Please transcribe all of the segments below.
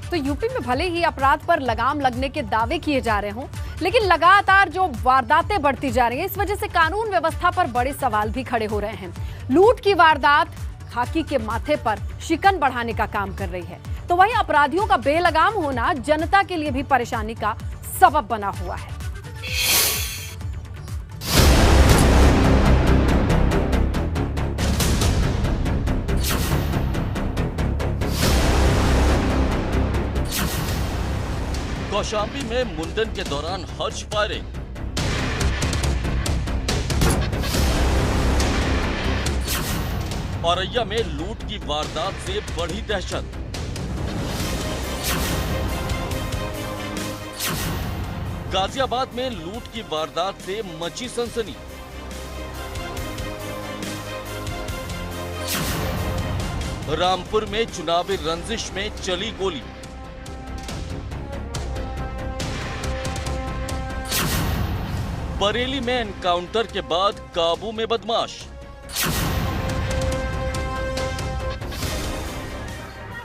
तो यूपी में भले ही अपराध पर लगाम लगने के दावे किए जा रहे हों, लेकिन लगातार जो वारदातें बढ़ती जा रही हैं, इस वजह से कानून व्यवस्था पर बड़े सवाल भी खड़े हो रहे हैं। लूट की वारदात खाकी के माथे पर शिकन बढ़ाने का काम कर रही है, तो वहीं अपराधियों का बेलगाम होना जनता के लिए भी परेशानी का सबब बना हुआ है। कौशाम्बी में मुंडन के दौरान हर्ष फायरिंग। औरैया में लूट की वारदात से बढ़ी दहशत। गाजियाबाद में लूट की वारदात से मची सनसनी। रामपुर में चुनावी रंजिश में चली गोली। बरेली में एनकाउंटर के बाद काबू में बदमाश।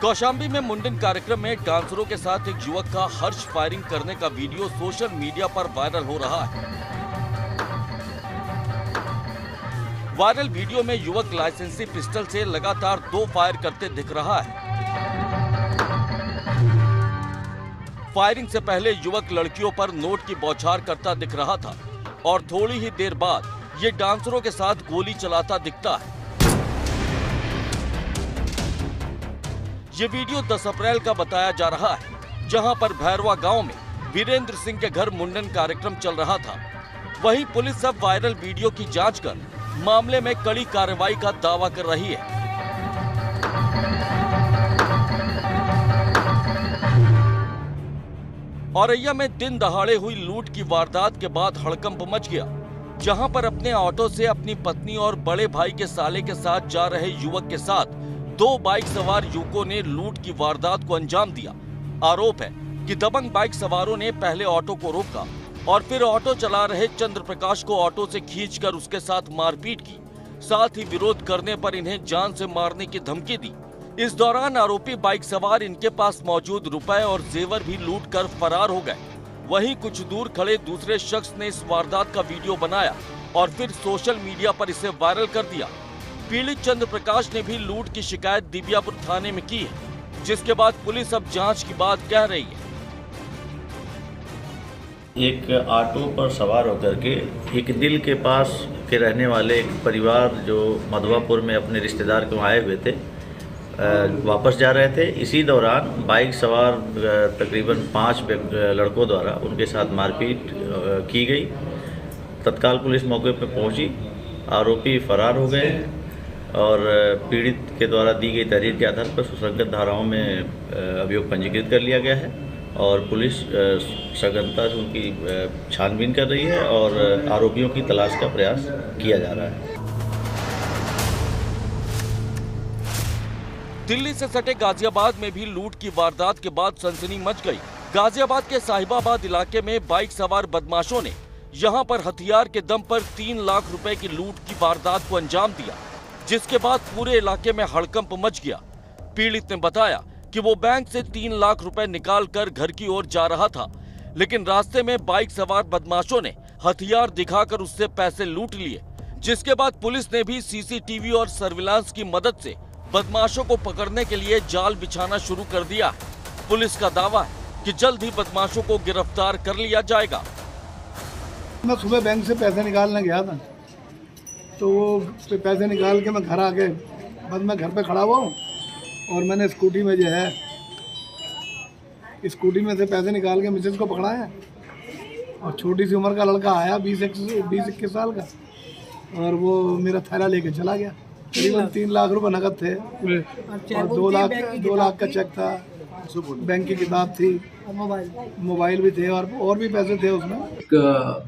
कौशाम्बी में मुंडन कार्यक्रम में डांसरों के साथ एक युवक का हर्ष फायरिंग करने का वीडियो सोशल मीडिया पर वायरल हो रहा है। वायरल वीडियो में युवक लाइसेंसी पिस्टल से लगातार 2 फायर करते दिख रहा है। फायरिंग से पहले युवक लड़कियों पर नोट की बौछार करता दिख रहा था और थोड़ी ही देर बाद ये डांसरों के साथ गोली चलाता दिखता है। ये वीडियो 10 अप्रैल का बताया जा रहा है, जहां पर भैरवा गांव में वीरेंद्र सिंह के घर मुंडन कार्यक्रम चल रहा था। वहीं पुलिस अब वायरल वीडियो की जांच कर मामले में कड़ी कार्रवाई का दावा कर रही है। औरैया में दिन दहाड़े हुई लूट की वारदात के बाद हड़कंप मच गया, जहां पर अपने ऑटो से अपनी पत्नी और बड़े भाई के साले के साथ जा रहे युवक के साथ 2 बाइक सवार युवकों ने लूट की वारदात को अंजाम दिया। आरोप है कि दबंग बाइक सवारों ने पहले ऑटो को रोका और फिर ऑटो चला रहे चंद्र प्रकाश को ऑटो से खींचकर उसके साथ मारपीट की। साथ ही विरोध करने पर इन्हें जान से मारने की धमकी दी। इस दौरान आरोपी बाइक सवार इनके पास मौजूद रुपए और जेवर भी लूट कर फरार हो गए। वहीं कुछ दूर खड़े दूसरे शख्स ने इस वारदात का वीडियो बनाया और फिर सोशल मीडिया पर इसे वायरल कर दिया। पीड़ित चंद्र प्रकाश ने भी लूट की शिकायत दिबियापुर थाने में की है, जिसके बाद पुलिस अब जांच की बात कह रही है। एक ऑटो पर सवार होकर के एक दिल के पास के रहने वाले एक परिवार जो मधवापुर में अपने रिश्तेदार के आए हुए थे, वापस जा रहे थे। इसी दौरान बाइक सवार तकरीबन 5 लड़कों द्वारा उनके साथ मारपीट की गई। तत्काल पुलिस मौके पर पहुंची, आरोपी फरार हो गए और पीड़ित के द्वारा दी गई तहरीर के आधार पर सुसंगत धाराओं में अभियोग पंजीकृत कर लिया गया है और पुलिस सघनता से उनकी छानबीन कर रही है और आरोपियों की तलाश का प्रयास किया जा रहा है। दिल्ली से सटे गाजियाबाद में भी लूट की वारदात के बाद सनसनी मच गई। गाजियाबाद के साहिबाबाद इलाके में बाइक सवार बदमाशों ने यहां पर हथियार के दम पर 3 लाख रुपए की लूट की वारदात को अंजाम दिया, जिसके बाद पूरे इलाके में हड़कंप मच गया। पीड़ित ने बताया कि वो बैंक से 3 लाख रुपए निकाल कर घर की ओर जा रहा था, लेकिन रास्ते में बाइक सवार बदमाशों ने हथियार दिखाकर उससे पैसे लूट लिए, जिसके बाद पुलिस ने भी सीसीटीवी और सर्विलांस की मदद से बदमाशों को पकड़ने के लिए जाल बिछाना शुरू कर दिया। पुलिस का दावा है कि जल्द ही बदमाशों को गिरफ्तार कर लिया जाएगा। मैं सुबह बैंक से पैसे निकालने गया था, तो वो पैसे निकाल के मैं घर आ गए। बस मैं घर पे खड़ा हुआ हूँ और मैंने स्कूटी में जो है स्कूटी में से पैसे निकाल के मिसेज को पकड़ाया और छोटी सी उम्र का लड़का आया 20-21 साल का, और वो मेरा थैला लेके चला गया। करीबन 3 लाख रुपए नकद थे और 2 लाख का चेक था, बैंक की किताब थी, मोबाइल भी थे और भी पैसे थे उसमें। एक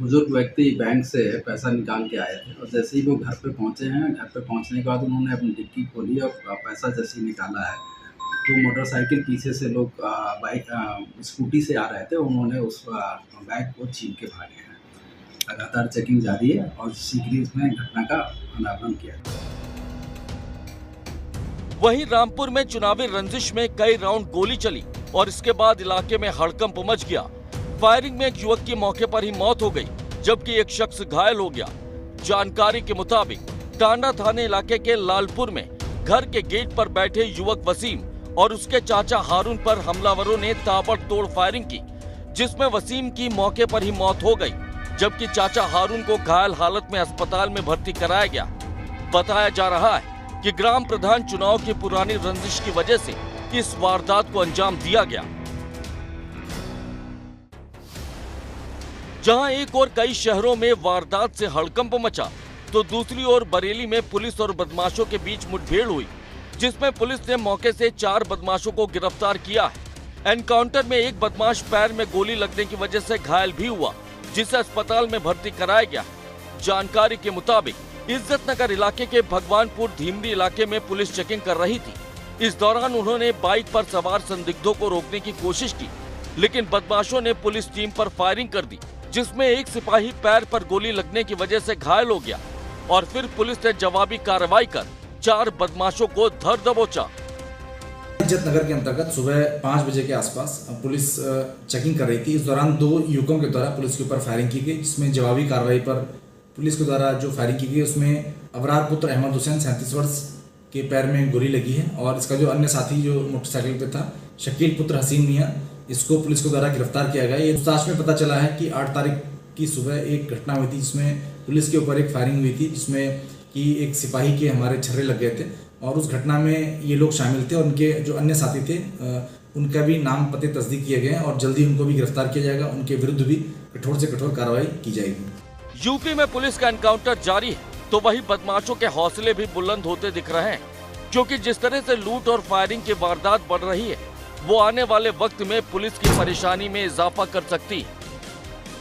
बुजुर्ग व्यक्ति बैंक से पैसा निकाल के आए थे और जैसे ही वो घर पे पहुंचे हैं, घर पे पहुंचने के बाद उन्होंने अपनी डिक्की खोली और पैसा जैसे ही निकाला है तो मोटरसाइकिल पीछे से लोग स्कूटी से आ रहे थे, उन्होंने उस बैग को छीन के भागे हैं। लगातार चेकिंग जारी है और शीघ्र इसमें घटना का अनावरण किया। वहीं रामपुर में चुनावी रंजिश में कई राउंड गोली चली, और इसके बाद इलाके में हड़कंप मच गया। फायरिंग में एक युवक की मौके पर ही मौत हो गई, जबकि एक शख्स घायल हो गया। जानकारी के मुताबिक टांडा थाने इलाके के लालपुर में घर के गेट पर बैठे युवक वसीम और उसके चाचा हारून पर हमलावरों ने ताबड़तोड़ फायरिंग की, जिसमें वसीम की मौके पर ही मौत हो गई, जबकि चाचा हारून को घायल हालत में अस्पताल में भर्ती कराया गया। बताया जा रहा है कि ग्राम प्रधान चुनाव की पुरानी रंजिश की वजह से इस वारदात को अंजाम दिया गया। जहां एक और कई शहरों में वारदात से हड़कंप मचा, तो दूसरी ओर बरेली में पुलिस और बदमाशों के बीच मुठभेड़ हुई, जिसमें पुलिस ने मौके से 4 बदमाशों को गिरफ्तार किया है। एनकाउंटर में एक बदमाश पैर में गोली लगने की वजह से घायल भी हुआ, जिसे अस्पताल में भर्ती कराया गया। जानकारी के मुताबिक इज्जत नगर इलाके के भगवानपुर धीमरी इलाके में पुलिस चेकिंग कर रही थी। इस दौरान उन्होंने बाइक पर सवार संदिग्धों को रोकने की कोशिश की, लेकिन बदमाशों ने पुलिस टीम पर फायरिंग कर दी, जिसमें एक सिपाही पैर पर गोली लगने की वजह से घायल हो गया और फिर पुलिस ने जवाबी कार्रवाई कर 4 बदमाशों को धर दबोचा। इज्जत नगर के अंतर्गत सुबह 5 बजे के आसपास पुलिस चेकिंग कर रही थी। इस दौरान 2 युवकों के द्वारा पुलिस के ऊपर फायरिंग की गई, जिसमें जवाबी कार्रवाई पर पुलिस के द्वारा जो फायरिंग की गई उसमें अबरार पुत्र अहमद हुसैन 37 वर्ष के पैर में गोली लगी है और इसका जो अन्य साथी जो मोटरसाइकिल पे था शकील पुत्र हसीन मियां, इसको पुलिस के द्वारा गिरफ्तार किया गया। ये पूछताछ में पता चला है कि 8 तारीख की सुबह एक घटना हुई थी, जिसमें पुलिस के ऊपर एक फायरिंग हुई थी, जिसमें कि एक सिपाही के हमारे छर्रे लग गए थे और उस घटना में ये लोग शामिल थे और उनके जो अन्य साथी थे उनका भी नाम पते तस्दीक किए गए और जल्दी उनको भी गिरफ्तार किया जाएगा। उनके विरुद्ध भी कठोर से कठोर कार्रवाई की जाएगी। यूपी में पुलिस का एनकाउंटर जारी है, तो वही बदमाशों के हौसले भी बुलंद होते दिख रहे हैं, क्योंकि जिस तरह से लूट और फायरिंग की वारदात बढ़ रही है, वो आने वाले वक्त में पुलिस की परेशानी में इजाफा कर सकती है।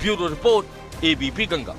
Bureau report, ABP Ganga.